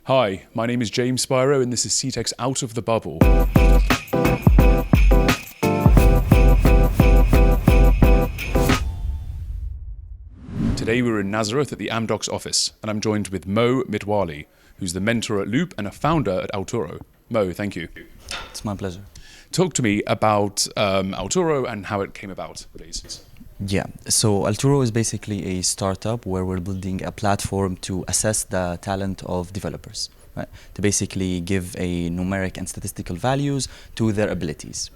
Hi, my name is James Spiro and this is CTech's Out of the Bubble. Today we're in Nazareth at the Amdocs office and I'm joined with Mo Mitwaly, who's the mentor at Loop and a founder at Altooro. Mo, thank you. It's my pleasure. Talk to me about Altooro and how it came about, please. Yeah, so Altooro is basically a startup where we're building a platform to assess the talent of developers, right? To basically give a numeric and statistical values to their abilities.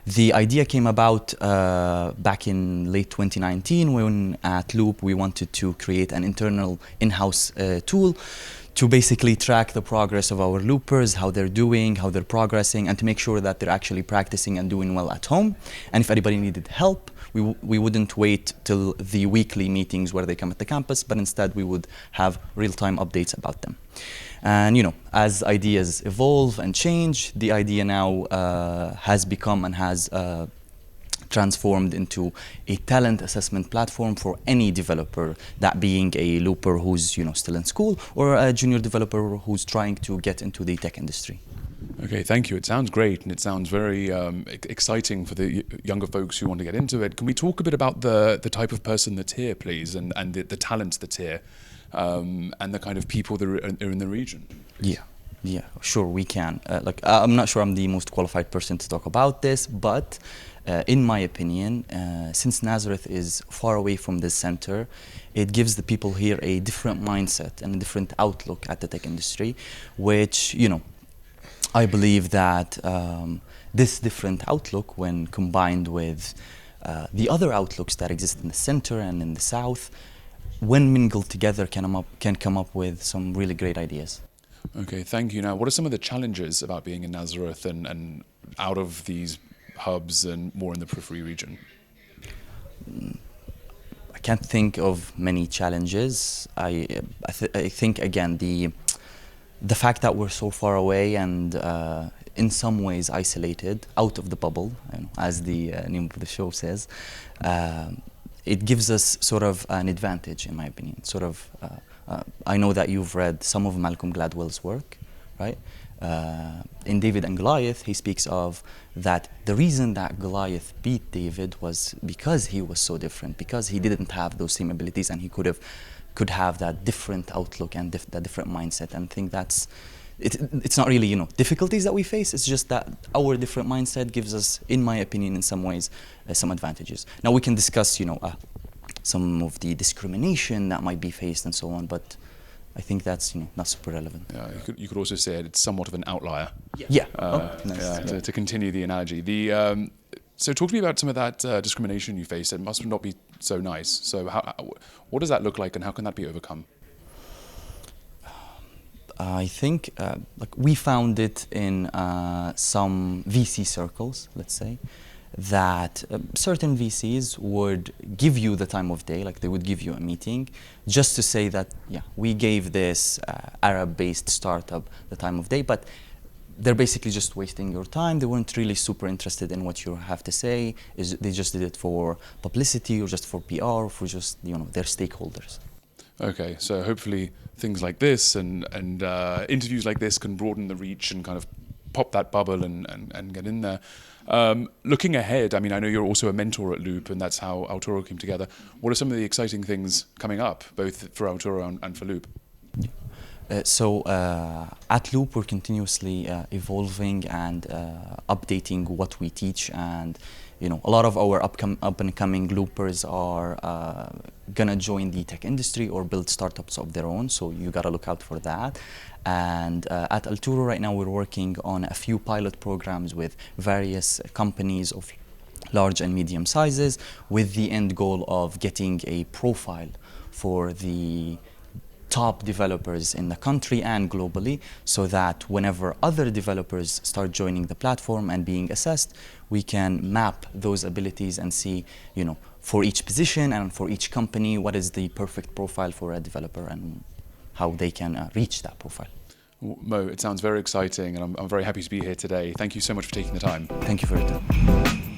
The idea came about back in late 2019 when at Loop we wanted to create an internal in-house tool to basically track the progress of our loopers, how they're doing, how they're progressing, and to make sure that they're actually practicing and doing well at home. And if anybody needed help, we wouldn't wait till the weekly meetings where they come at the campus, but instead we would have real-time updates about them. And you know, as ideas evolve and change, the idea now has become and has transformed into a talent assessment platform for any developer, that being a looper who's still in school or a junior developer who's trying to get into the tech industry. Okay, thank you. It sounds great and it sounds very exciting for the younger folks who want to get into it. Can we talk a bit about the type of person that's here, please, and the talent that's here, and the kind of people that are in the region? Yeah, sure, we can. I'm not sure I'm the most qualified person to talk about this, but in my opinion, since Nazareth is far away from this center, it gives the people here a different mindset and a different outlook at the tech industry, which, I believe that this different outlook, when combined with the other outlooks that exist in the center and in the south, when mingled together can come up with some really great ideas. Okay, thank you. Now, what are some of the challenges about being in Nazareth and out of these hubs and more in the periphery region? I can't think of many challenges. I think, again, the fact that we're so far away and in some ways isolated, out of the bubble, as the name of the show says, it gives us sort of an advantage, in my opinion. I know that you've read some of Malcolm Gladwell's work, right? In David and Goliath, he speaks of that the reason that Goliath beat David was because he was so different, because he didn't have those same abilities and he could have that different outlook and that different mindset. And I think it's not really difficulties that we face, it's just that our different mindset gives us, in my opinion, in some ways, some advantages. Now we can discuss some of the discrimination that might be faced and so on, but I think that's not super relevant. Yeah, you could also say it's somewhat of an outlier. Yeah. Nice. To continue the analogy, so talk to me about some of that discrimination you face. It must not be so nice. So what does that look like, and how can that be overcome? I think we found it in some VC circles, let's say, that certain VCs would give you the time of day, like they would give you a meeting just to say that, yeah, we gave this Arab-based startup the time of day, but they're basically just wasting your time. They weren't really super interested in what you have to say. They just did it for publicity or just for PR or for just their stakeholders. Okay, so hopefully things like this and interviews like this can broaden the reach and kind of pop that bubble and get in there. Looking ahead, I mean, I know you're also a mentor at Loop, and that's how Altooro came together. What are some of the exciting things coming up, both for Altooro and for Loop? So at Loop, we're continuously evolving and updating what we teach, and a lot of our up and coming loopers are gonna join the tech industry or build startups of their own. So you gotta look out for that. And at Altooro right now, we're working on a few pilot programs with various companies of large and medium sizes, with the end goal of getting a profile for the top developers in the country and globally, so that whenever other developers start joining the platform and being assessed, we can map those abilities and see, for each position and for each company, what is the perfect profile for a developer and how they can reach that profile. Mo, it sounds very exciting, and I'm very happy to be here today. Thank you so much for taking the time. Thank you for your time.